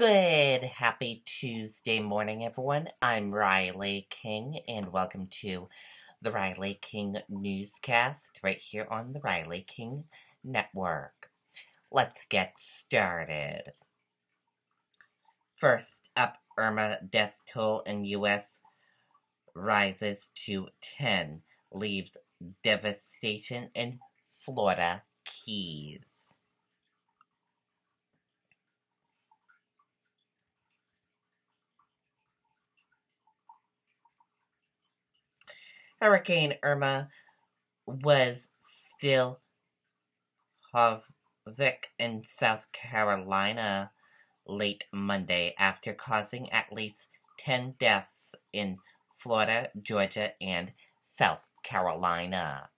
Good, happy Tuesday morning, everyone. I'm Riley King, and welcome to the Riley King Newscast right here on the Riley King Network. Let's get started. First up, Irma death toll in U.S. rises to 10, leaves devastation in Florida Keys. Hurricane Irma was still havoc in South Carolina late Monday after causing at least 10 deaths in Florida, Georgia, and South Carolina.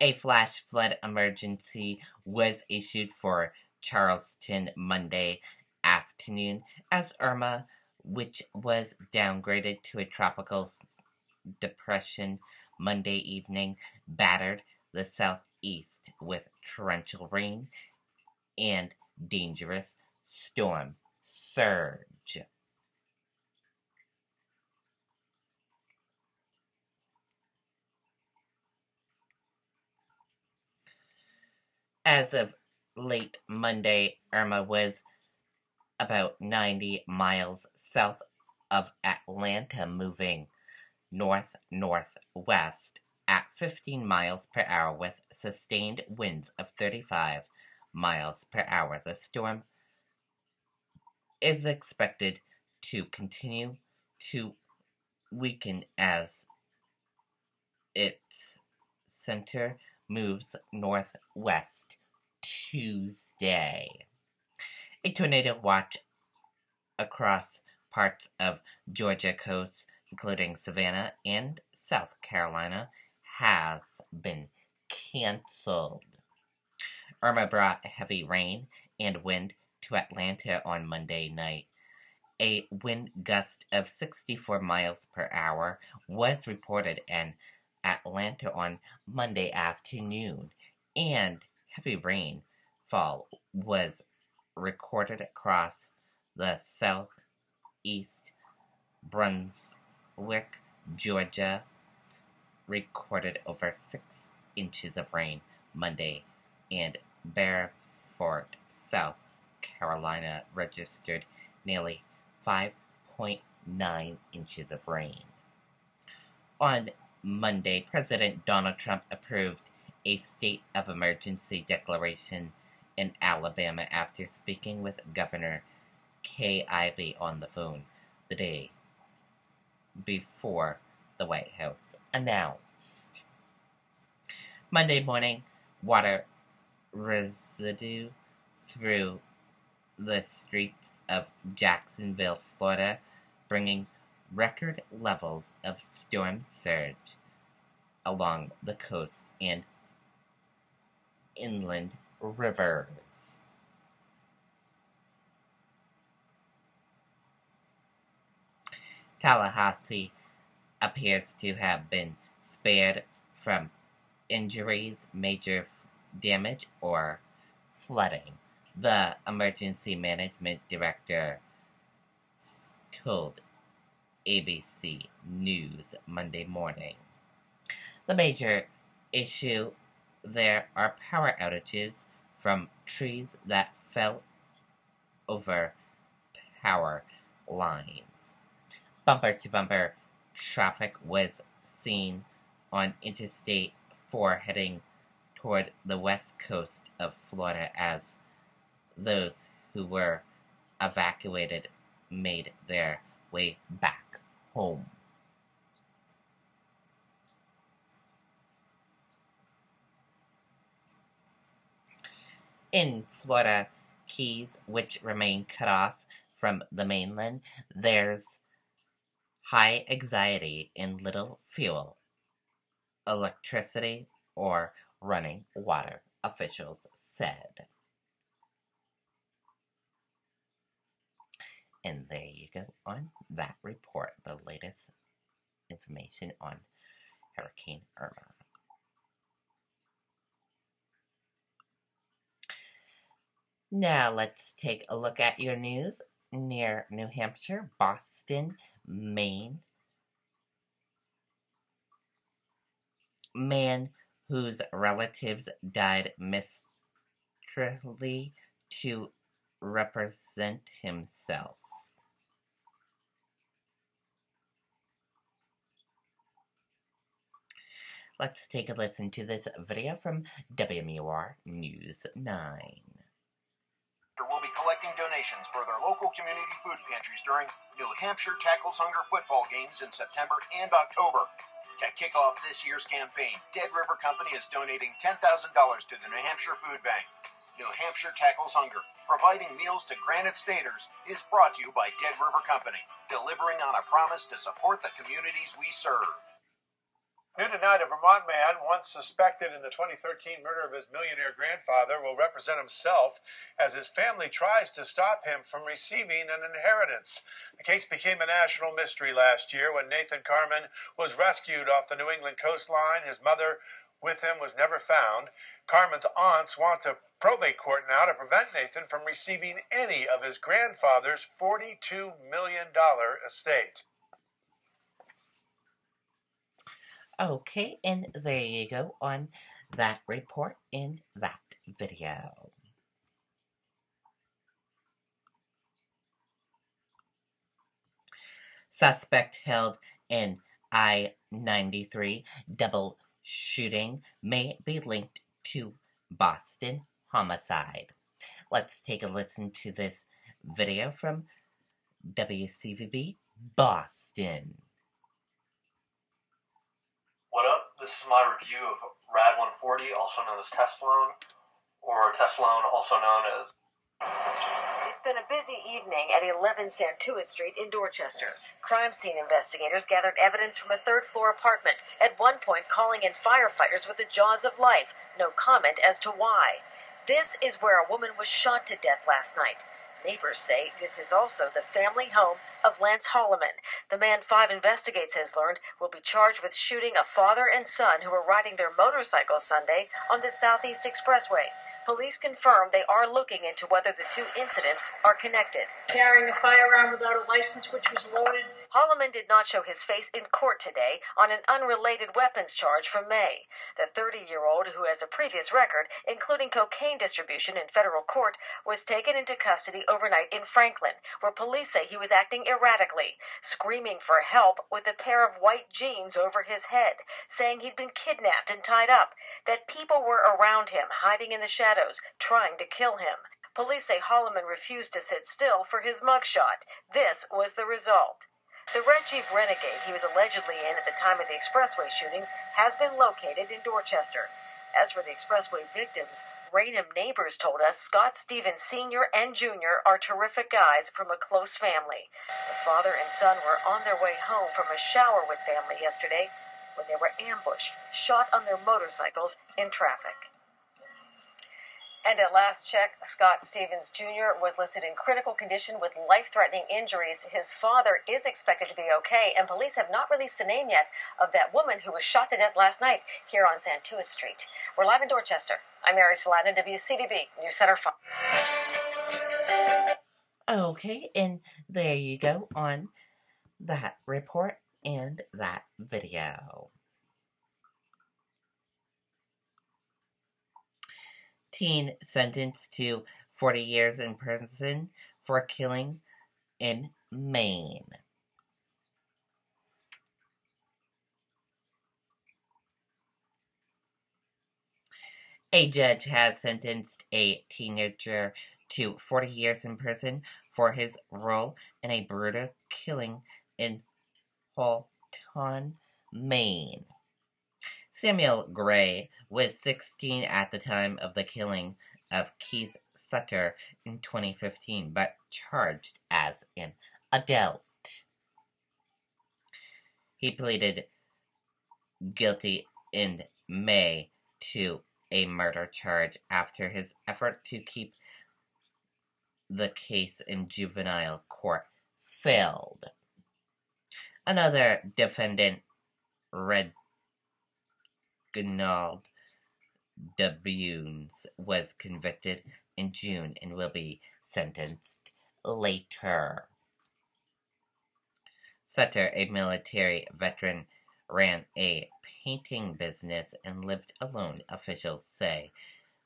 A flash flood emergency was issued for Charleston Monday afternoon as Irma, which was downgraded to a tropical depression Monday evening, battered the southeast with torrential rain and dangerous storm surge. As of late Monday, Irma was about 90 miles south of Atlanta, moving north-northwest at 15 miles per hour with sustained winds of 35 miles per hour. The storm is expected to continue to weaken as its center moves northwest Tuesday. A tornado watch across parts of Georgia coast, including Savannah and South Carolina, has been canceled. Irma brought heavy rain and wind to Atlanta on Monday night. A wind gust of 64 miles per hour was reported in Atlanta on Monday afternoon, and heavy rainfall was recorded across the southeast. Brunswick, Georgia, recorded over 6 inches of rain Monday, and Beaufort, South Carolina, registered nearly 5.9 inches of rain. On Monday, President Donald Trump approved a state of emergency declaration in Alabama after speaking with Governor Kay Ivey on the phone the day before the White House announced. Monday morning, water residue through the streets of Jacksonville, Florida, bringing record levels of storm surge along the coast and inland rivers. Tallahassee appears to have been spared from injuries, major damage, or flooding. The emergency management director told ABC News Monday morning. The major issue there are power outages from trees that fell over power lines. Bumper-to-bumper traffic was seen on Interstate 4 heading toward the west coast of Florida as those who were evacuated made their way back home. In Florida Keys, which remain cut off from the mainland, there's high anxiety and little fuel, electricity, or running water, officials said. And there you go on that report, the latest information on Hurricane Irma. Now let's take a look at your news. Near New Hampshire, Boston, Maine. Man whose relatives died mysteriously to represent himself. Let's take a listen to this video from WMUR News 9. Will be collecting donations for their local community food pantries during New Hampshire Tackles Hunger football games in September and October. To kick off this year's campaign, Dead River Company is donating $10,000 to the New Hampshire Food Bank. New Hampshire Tackles Hunger, providing meals to Granite Staters, is brought to you by Dead River Company, delivering on a promise to support the communities we serve. New tonight, a Vermont man once suspected in the 2013 murder of his millionaire grandfather will represent himself as his family tries to stop him from receiving an inheritance. The case became a national mystery last year when Nathan Carmen was rescued off the New England coastline. His mother with him was never found. Carmen's aunts want to probate court now to prevent Nathan from receiving any of his grandfather's $42 million estate. Okay, and there you go on that report in that video. Suspect held in I-93 double shooting may be linked to Boston homicide. Let's take a listen to this video from WCVB Boston. What up? This is my review of Rad 140, also known as Testalone, or Testalone, also known as... It's been a busy evening at 11 Santuit Street in Dorchester. Crime scene investigators gathered evidence from a third-floor apartment, at one point calling in firefighters with the jaws of life. No comment as to why. This is where a woman was shot to death last night. Neighbors say this is also the family home of Lance Holloman. The man 5 Investigates has learned will be charged with shooting a father and son who were riding their motorcycles Sunday on the Southeast Expressway. Police confirm they are looking into whether the two incidents are connected. Carrying a firearm without a license, which was loaded. Holloman did not show his face in court today on an unrelated weapons charge from May. The 30-year-old, who has a previous record, including cocaine distribution in federal court, was taken into custody overnight in Franklin, where police say he was acting erratically, screaming for help with a pair of white jeans over his head, saying he'd been kidnapped and tied up, that people were around him, hiding in the shadows, trying to kill him. Police say Holloman refused to sit still for his mugshot. This was the result. The red Jeep Renegade he was allegedly in at the time of the expressway shootings has been located in Dorchester. As for the expressway victims, Raynham neighbors told us Scott Stevens Sr. and Jr. are terrific guys from a close family. The father and son were on their way home from a shower with family yesterday when they were ambushed, shot on their motorcycles in traffic. And at last check, Scott Stevens Jr. was listed in critical condition with life-threatening injuries. His father is expected to be okay, and police have not released the name yet of that woman who was shot to death last night here on Santuit Street. We're live in Dorchester. I'm Mary Salatin, WCVB News Center 5. Okay, and there you go on that report and that video. Teen sentenced to 40 years in prison for killing in Maine. A judge has sentenced a teenager to 40 years in prison for his role in a brutal killing in Halton, Maine. Samuel Gray was 16 at the time of the killing of Keith Sutter in 2015, but charged as an adult. He pleaded guilty in May to a murder charge after his effort to keep the case in juvenile court failed. Another defendant, Reginald Dubunes, was convicted in June and will be sentenced later. Sutter, a military veteran, ran a painting business and lived alone, officials say.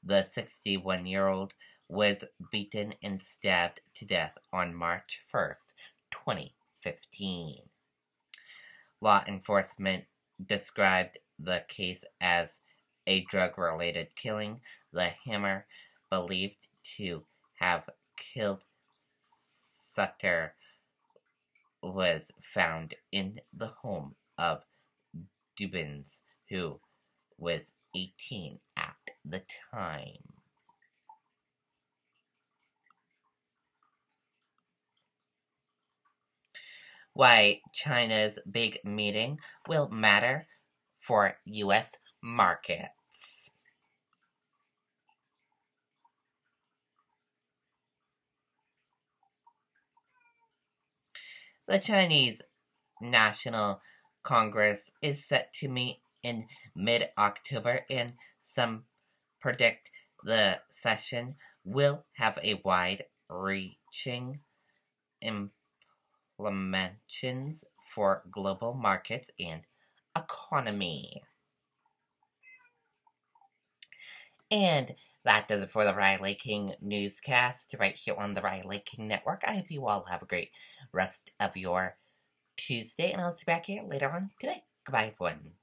The 61-year-old was beaten and stabbed to death on March 1st, 2015. Law enforcement described the case as a drug-related killing. The hammer, believed to have killed Sutter, was found in the home of Dubins, who was 18 at the time. Why China's big meeting will matter for U.S. markets. The Chinese National Congress is set to meet in mid-October, and some predict the session will have a wide-reaching implications for global markets and economy. And that does it for the Riley King Newscast right here on the Riley King Network. I hope you all have a great rest of your Tuesday, and I'll see you back here later on today. Goodbye, everyone.